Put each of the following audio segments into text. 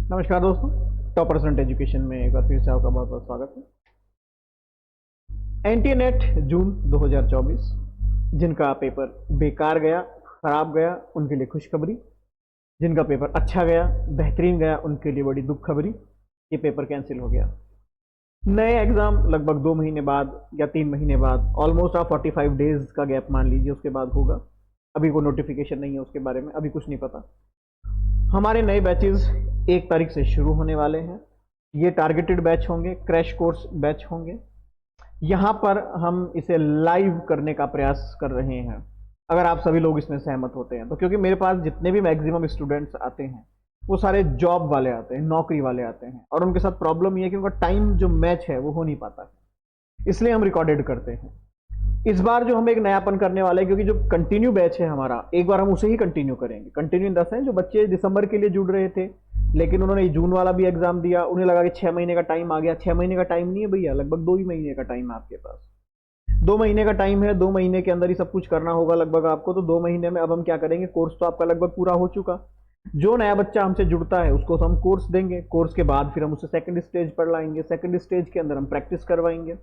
नमस्कार दोस्तों, top percent education में एक बार फिर से आपका बहुत बहुत स्वागत है। एनटीए नेट जून 2024, जिनका पेपर बेकार गया, खराब गया, उनके लिए खुशखबरी। जिनका पेपर अच्छा गया, बेहतरीन गया, उनके लिए बड़ी दुख खबरी। ये पेपर कैंसिल हो गया। नए एग्जाम लगभग 2 महीने बाद या 3 महीने बाद, ऑलमोस्ट आप 45 डेज का गैप मान लीजिए, उसके बाद होगा। अभी कोई नोटिफिकेशन नहीं है उसके बारे में, अभी कुछ नहीं पता। हमारे नए बैचेस 1 तारीख से शुरू होने वाले हैं। ये टारगेटेड बैच होंगे, क्रैश कोर्स बैच होंगे। यहाँ पर हम इसे लाइव करने का प्रयास कर रहे हैं, अगर आप सभी लोग इसमें सहमत होते हैं तो। क्योंकि मेरे पास जितने भी मैक्सिमम स्टूडेंट्स आते हैं वो सारे जॉब वाले आते हैं, नौकरी वाले आते हैं, और उनके साथ प्रॉब्लम ये है कि उनका टाइम जो मैच है वो हो नहीं पाता है, इसलिए हम रिकॉर्डेड करते हैं। इस बार जो हम एक नयापन करने वाले हैं, क्योंकि जो कंटिन्यू बैच है हमारा, एक बार हम उसे ही कंटिन्यू करेंगे। कंटिन्यू इन द सेंस, जो बच्चे दिसंबर के लिए जुड़ रहे थे लेकिन उन्होंने जून वाला भी एग्जाम दिया, उन्हें लगा कि 6 महीने का टाइम आ गया। 6 महीने का टाइम नहीं है भैया, लगभग 2 ही महीने का टाइम है आपके पास। 2 महीने का टाइम है, 2 महीने के अंदर ही सब कुछ करना होगा लगभग आपको। तो 2 महीने में अब हम क्या करेंगे, कोर्स तो आपका लगभग पूरा हो चुका। जो नया बच्चा हमसे जुड़ता है उसको तो हम कोर्स देंगे, कोर्स के बाद फिर हम उसे सेकंड स्टेज पर लाएंगे, सेकंड स्टेज के अंदर हम प्रैक्टिस करवाएंगे।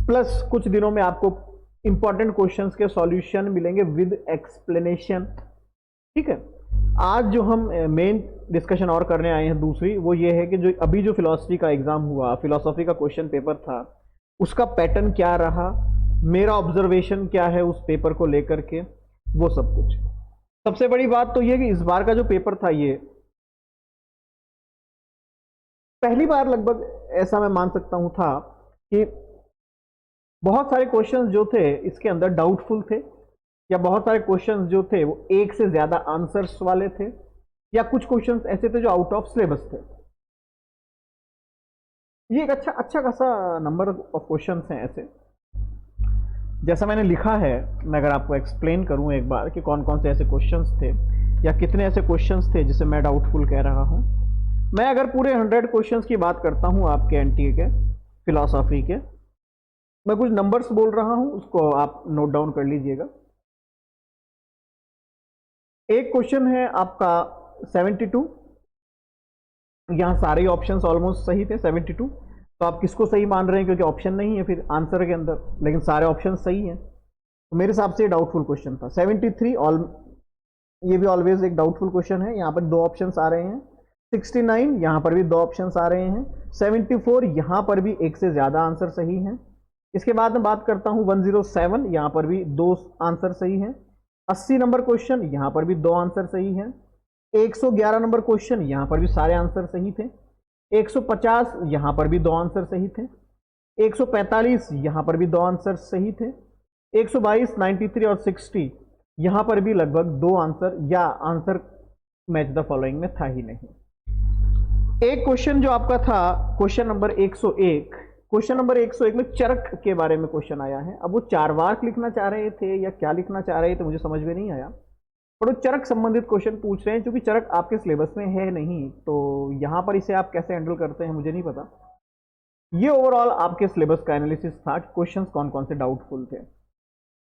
प्लस कुछ दिनों में आपको इंपॉर्टेंट क्वेश्चंस के सॉल्यूशन मिलेंगे विद एक्सप्लेनेशन। ठीक है। आज जो हम मेन डिस्कशन और करने आए हैं दूसरी, वो ये है कि जो अभी जो फिलॉसफी का एग्जाम हुआ, फिलॉसफी का क्वेश्चन पेपर था, उसका पैटर्न क्या रहा, मेरा ऑब्जर्वेशन क्या है उस पेपर को लेकर के, वो सब कुछ। सबसे बड़ी बात तो ये कि इस बार का जो पेपर था, ये पहली बार लगभग ऐसा मैं मान सकता हूं था कि बहुत सारे क्वेश्चंस जो थे इसके अंदर डाउटफुल थे, या बहुत सारे क्वेश्चंस जो थे वो एक से ज्यादा आंसर्स वाले थे, या कुछ क्वेश्चंस ऐसे थे जो आउट ऑफ सिलेबस थे। ये एक अच्छा खासा नंबर ऑफ क्वेश्चंस हैं ऐसे। जैसा मैंने लिखा है, मैं अगर आपको एक्सप्लेन करूं एक बार कि कौन कौन से ऐसे क्वेश्चंस थे या कितने ऐसे क्वेश्चंस थे जिसे मैं डाउटफुल कह रहा हूं। मैं अगर पूरे 100 क्वेश्चंस की बात करता हूं आपके एनटीए के फिलॉसफी के, मैं कुछ नंबर्स बोल रहा हूं, उसको आप नोट डाउन कर लीजिएगा। एक क्वेश्चन है आपका 72, यहां सारे ऑप्शंस ऑलमोस्ट सही थे। 72 तो आप किसको सही मान रहे हैं, क्योंकि ऑप्शन नहीं है फिर आंसर के अंदर, लेकिन सारे ऑप्शन सही हैं, तो मेरे हिसाब से डाउटफुल क्वेश्चन था। 73 ऑल, ये भी ऑलवेज एक डाउटफुल क्वेश्चन है, यहाँ पर 2 ऑप्शंस आ रहे हैं। 69 यहाँ पर भी 2 ऑप्शंस आ रहे हैं। 74 यहाँ पर भी एक से ज्यादा आंसर सही हैं। इसके बाद मैं बात करता हूं 107, यहाँ पर भी 2 आंसर सही हैं। 80 नंबर क्वेश्चन, यहाँ पर भी 2 आंसर सही हैं। 111 नंबर क्वेश्चन, यहाँ पर भी सारे आंसर सही थे। 150 यहाँ पर भी 2 आंसर सही थे। 145 यहाँ पर भी 2 आंसर सही थे। 122, 93 और 60 यहाँ पर भी लगभग 2 आंसर, या आंसर मैच द फॉलोइंग में था ही नहीं। एक क्वेश्चन जो आपका था, क्वेश्चन नंबर 101, क्वेश्चन नंबर 101 में चरक के बारे में क्वेश्चन आया है। अब वो चारवाक लिखना चाह रहे थे या क्या लिखना चाह रहे थे मुझे समझ में नहीं आया, पर वो चरक संबंधित क्वेश्चन पूछ रहे हैं। क्योंकि चरक आपके सिलेबस में है नहीं, तो यहां पर इसे आप कैसे हैंडल करते हैं मुझे नहीं पता। ये ओवरऑल आपके सिलेबस का एनालिसिस था कि क्वेश्चंस कौन कौन से डाउटफुल थे।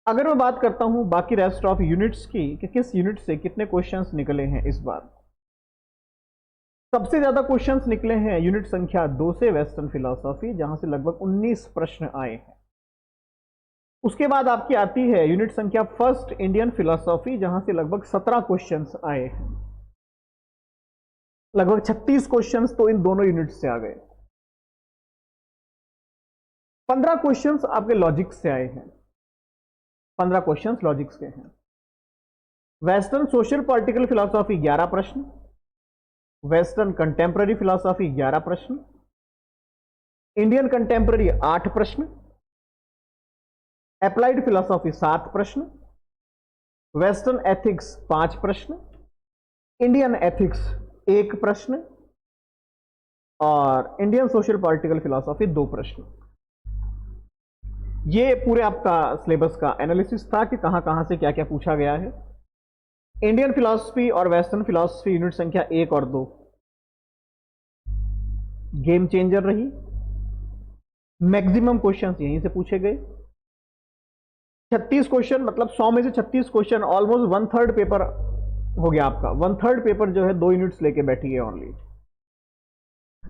अगर मैं बात करता हूं बाकी रेस्ट ऑफ यूनिट्स की, कि किस यूनिट से कितने क्वेश्चंस निकले हैं इस बार, सबसे ज्यादा क्वेश्चंस निकले हैं यूनिट संख्या 2 से, वेस्टर्न फिलॉसफी, जहां से लगभग 19 प्रश्न आए हैं। उसके बाद आपकी आती है यूनिट संख्या फर्स्ट, इंडियन फिलॉसफी, जहां से लगभग 17 क्वेश्चंस आए हैं। लगभग 36 क्वेश्चंस तो इन दोनों यूनिट से आ गए। 15 क्वेश्चंस आपके लॉजिक्स से आए हैं। 15 क्वेश्चंस लॉजिक्स के हैं। वेस्टर्न सोशल पॉलिटिकल फिलॉसफी 11 प्रश्न, वेस्टर्न कंटेम्प्ररी फिलॉसफी 11 प्रश्न, इंडियन कंटेम्प्ररी 8 प्रश्न, अप्लाइड फिलॉसफी 7 प्रश्न, वेस्टर्न एथिक्स 5 प्रश्न, इंडियन एथिक्स 1 प्रश्न, और इंडियन सोशल पॉलिटिकल फिलॉसफी 2 प्रश्न। ये पूरे आपका सिलेबस का एनालिसिस था कि कहां कहां से क्या क्या पूछा गया है। इंडियन फिलॉसफी और वेस्टर्न फिलॉसफी यूनिट संख्या 1 और 2 गेम चेंजर रही। मैक्सिमम क्वेश्चंस यहीं से पूछे गए। 36 क्वेश्चन, मतलब 100 में से 36 क्वेश्चन, ऑलमोस्ट 1/3 पेपर हो गया आपका। 1/3 पेपर जो है 2 यूनिट्स लेके बैठी है ओनली।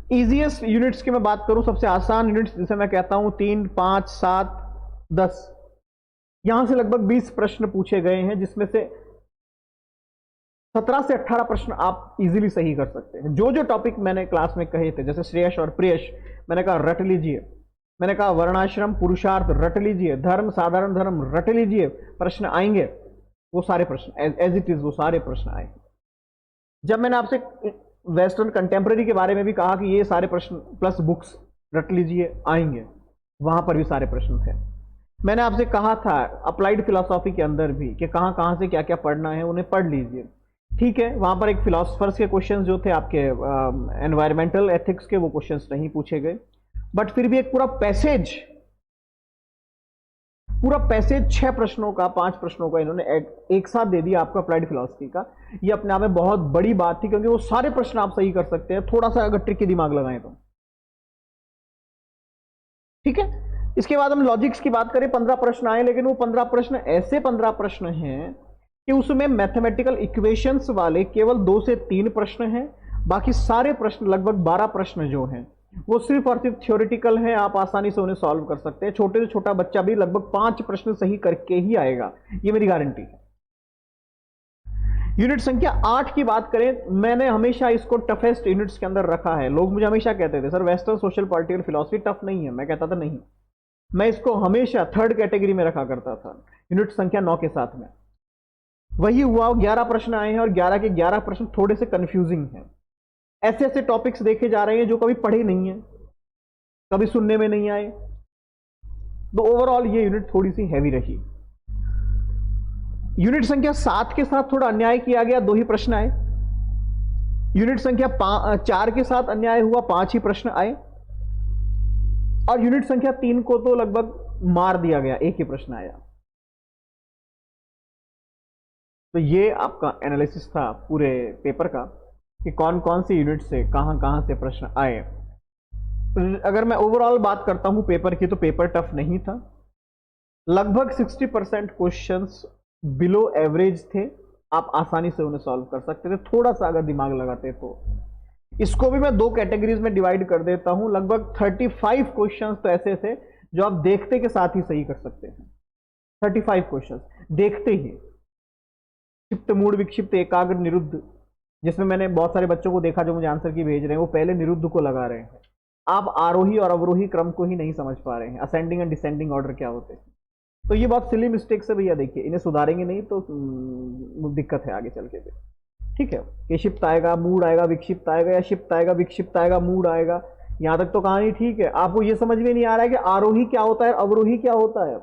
इजीएस्ट यूनिट्स की मैं बात करूं, सबसे आसान यूनिट्स जिसे मैं कहता हूं 3, 5, 7, 10, यहां से लगभग 20 प्रश्न पूछे गए हैं, जिसमें से 17 से 18 प्रश्न आप इजीली सही कर सकते हैं। जो जो टॉपिक मैंने क्लास में कहे थे, जैसे श्रेयश और प्रियश, मैंने कहा रट लीजिए, मैंने कहा वर्णाश्रम पुरुषार्थ रट लीजिए, धर्म साधारण धर्म रट लीजिए, प्रश्न आएंगे, वो सारे प्रश्न एज इट इज वो सारे प्रश्न आए। जब मैंने आपसे वेस्टर्न कंटेम्प्रेरी के बारे में भी कहा कि ये सारे प्रश्न प्लस बुक्स रट लीजिए आएंगे, वहां पर भी सारे प्रश्न थे। मैंने आपसे कहा था अप्लाइड फिलॉसफी के अंदर भी कि कहां कहां से क्या क्या पढ़ना है, उन्हें पढ़ लीजिए। ठीक है, वहां पर एक फिलोसफर्स के क्वेश्चंस जो थे आपके एनवायरमेंटल एथिक्स के, वो क्वेश्चंस नहीं पूछे गए, बट फिर भी एक पूरा पैसेज 6 प्रश्नों का 5 प्रश्नों का इन्होंने एक साथ दे दिया आपको अप्लाइड फिलॉसफी का। ये अपने आप में बहुत बड़ी बात थी, क्योंकि वो सारे प्रश्न आप सही कर सकते हैं, थोड़ा सा अगर ट्रिकी दिमाग लगाएं तो। ठीक है, इसके बाद हम लॉजिक्स की बात करें, 15 प्रश्न आए, लेकिन वो 15 प्रश्न ऐसे 15 प्रश्न हैं कि उसमें मैथमेटिकल इक्वेशंस वाले केवल 2 से 3 प्रश्न हैं, बाकी सारे प्रश्न लगभग 12 प्रश्न जो हैं वो सिर्फ और सिर्फ थ्योरेटिकल है, आप आसानी से उन्हें सॉल्व कर सकते हैं। छोटे से छोटा बच्चा भी लगभग 5 प्रश्न सही करके ही आएगा, ये मेरी गारंटी है। यूनिट संख्या 8 की बात करें, मैंने हमेशा इसको टफेस्ट यूनिट्स के अंदर रखा है। लोग मुझे हमेशा कहते थे sir western social political philosophy tough नहीं है, मैं कहता था नहीं, मैं इसको हमेशा 3rd कैटेगरी में रखा करता था यूनिट संख्या 9 के साथ में। वही हुआ, 11 प्रश्न आए हैं और 11 के 11 प्रश्न थोड़े से कंफ्यूजिंग हैं। ऐसे ऐसे टॉपिक्स देखे जा रहे हैं जो कभी पढ़े नहीं है, कभी सुनने में नहीं आए, तो ओवरऑल ये यूनिट थोड़ी सी हैवी रही। यूनिट संख्या 7 के साथ थोड़ा अन्याय किया गया, 2 ही प्रश्न आए। यूनिट संख्या 4 के साथ अन्याय हुआ, 5 ही प्रश्न आए। और यूनिट संख्या 3 को तो लगभग मार दिया गया, 1 ही प्रश्न आया। तो ये आपका एनालिसिस था पूरे पेपर का कि कौन कौन सी यूनिट से कहां कहां से प्रश्न आए। अगर मैं ओवरऑल बात करता हूं पेपर की, तो पेपर टफ नहीं था। लगभग 60% क्वेश्चंस बिलो एवरेज थे, आप आसानी से उन्हें सॉल्व कर सकते थे, थोड़ा सा अगर दिमाग लगाते तो। इसको भी मैं 2 कैटेगरीज में डिवाइड कर देता हूं। लगभग 35 क्वेश्चंस तो ऐसे थे जो आप देखते के साथ ही सही कर सकते हैं। 35 क्वेश्चंस देखते ही, क्षिप्त मूड विक्षिप्त एकाग्र निरुद्ध, जिसमें मैंने बहुत सारे बच्चों को देखा जो मुझे आंसर की भेज रहे हैं, वो पहले निरुद्ध को लगा रहे हैं। आप आरोही और अवरोही क्रम को ही नहीं समझ पा रहे हैं, असेंडिंग एंड डिसेंडिंग ऑर्डर क्या होते हैं। तो ये बहुत सिली मिस्टेक्स है भैया, देखिए इन्हें सुधारेंगे नहीं तो दिक्कत है आगे चल के भी। ठीक है, कि शिफ्ट आएगा, मूड आएगा, विक्षिप्त आएगा, या शिफ्ट आएगा, विक्षिप्त आएगा, मूड आएगा, यहां तक तो कहानी ठीक है। आपको ये समझ में नहीं आ रहा है कि आरोही क्या होता है, अवरोही क्या होता है।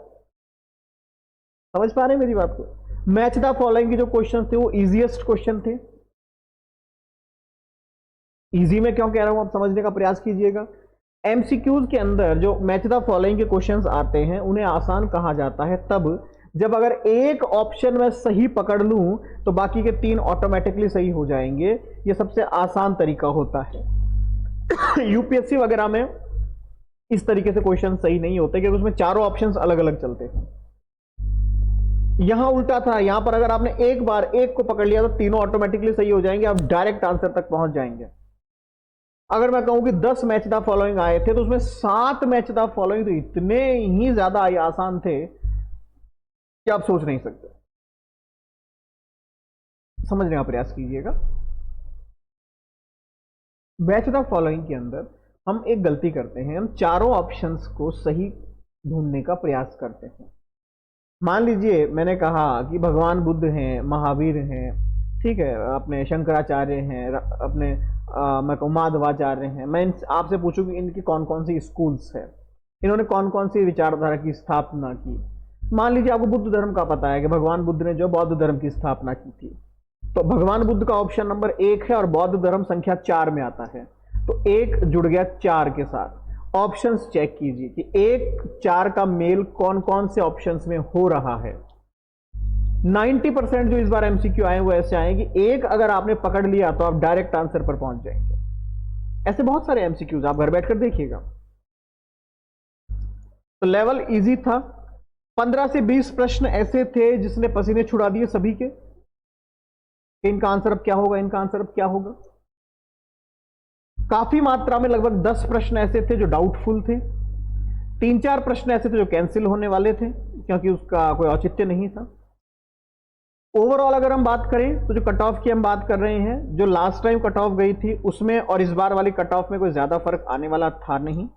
समझ पा रहे हैं मेरी बात को? मैच द फॉलोइंग के जो क्वेश्चन थे वो इजीएस्ट क्वेश्चन थे। इजी में क्यों कह रहा हूं, आप समझने का प्रयास कीजिएगा। एमसीक्यूज के अंदर जो मैच द फॉलोइंग के क्वेश्चंस आते हैं उन्हें आसान कहा जाता है तब जब अगर एक ऑप्शन में सही पकड़ लूं तो बाकी के 3 ऑटोमेटिकली सही हो जाएंगे। ये सबसे आसान तरीका होता है। यूपीएससी वगैरह में इस तरीके से क्वेश्चन सही नहीं होते क्योंकि उसमें चारों ऑप्शंस अलग अलग चलते हैं। यहां उल्टा था, यहां पर अगर आपने एक बार एक को पकड़ लिया तो तीनों ऑटोमेटिकली सही हो जाएंगे, आप डायरेक्ट आंसर तक पहुंच जाएंगे। अगर मैं कहूं कि 10 मैच द फॉलोइंग आए थे तो उसमें 7 मैच द फॉलोइंग तो इतने ही ज्यादा आसान थे कि आप सोच नहीं सकते। समझने का प्रयास कीजिएगा। मैच द फॉलोइंग के अंदर हम एक गलती करते हैं, हम चारों ऑप्शंस को सही ढूंढने का प्रयास करते हैं। मान लीजिए मैंने कहा कि भगवान बुद्ध हैं, महावीर हैं, ठीक है, अपने शंकराचार्य हैं, अपने मैं कहूँ माधवाचार्य हैं। मैं आपसे पूछूं कि इनकी कौन कौन सी स्कूल्स है, इन्होंने कौन कौन सी विचारधारा की स्थापना की। मान लीजिए आपको बुद्ध धर्म का पता है कि भगवान बुद्ध ने जो बौद्ध धर्म की स्थापना की थी, तो भगवान बुद्ध का ऑप्शन नंबर 1 है और बौद्ध धर्म संख्या 4 में आता है, तो 1 जुड़ गया 4 के साथ। ऑप्शंस चेक कीजिए कि 1 4 का मेल कौन कौन से ऑप्शंस में हो रहा है। 90% जो इस बार एमसीक्यू आए वो ऐसे आए कि 1 अगर आपने पकड़ लिया तो आप डायरेक्ट आंसर पर पहुंच जाएंगे। ऐसे बहुत सारे एमसीक्यूज आप घर बैठकर देखिएगा। तो लेवल इजी था। 15 से 20 प्रश्न ऐसे थे जिसने पसीने छुड़ा दिए सभी के। इनका आंसर अब क्या होगा, इनका आंसर अब क्या होगा। काफी मात्रा में लगभग 10 प्रश्न ऐसे थे जो डाउटफुल थे, 3-4 प्रश्न ऐसे थे जो कैंसिल होने वाले थे क्योंकि उसका कोई औचित्य नहीं था। ओवरऑल अगर हम बात करें तो जो कट ऑफ की हम बात कर रहे हैं, जो लास्ट टाइम कट ऑफ गई थी उसमें और इस बार वाली कट ऑफ में कोई ज्यादा फर्क आने वाला था नहीं।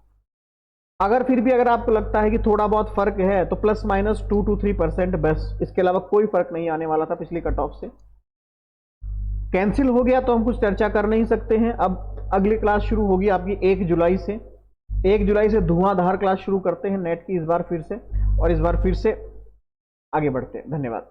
अगर फिर भी अगर आपको लगता है कि थोड़ा बहुत फर्क है तो प्लस माइनस 2 to 3% बस, इसके अलावा कोई फर्क नहीं आने वाला था पिछली कट ऑफ से। कैंसिल हो गया तो हम कुछ चर्चा कर नहीं सकते हैं। अब अगली क्लास शुरू होगी आपकी 1 जुलाई से। 1 जुलाई से धुआंधार क्लास शुरू करते हैं नेट की इस बार फिर से, और इस बार फिर से आगे बढ़ते हैं। धन्यवाद।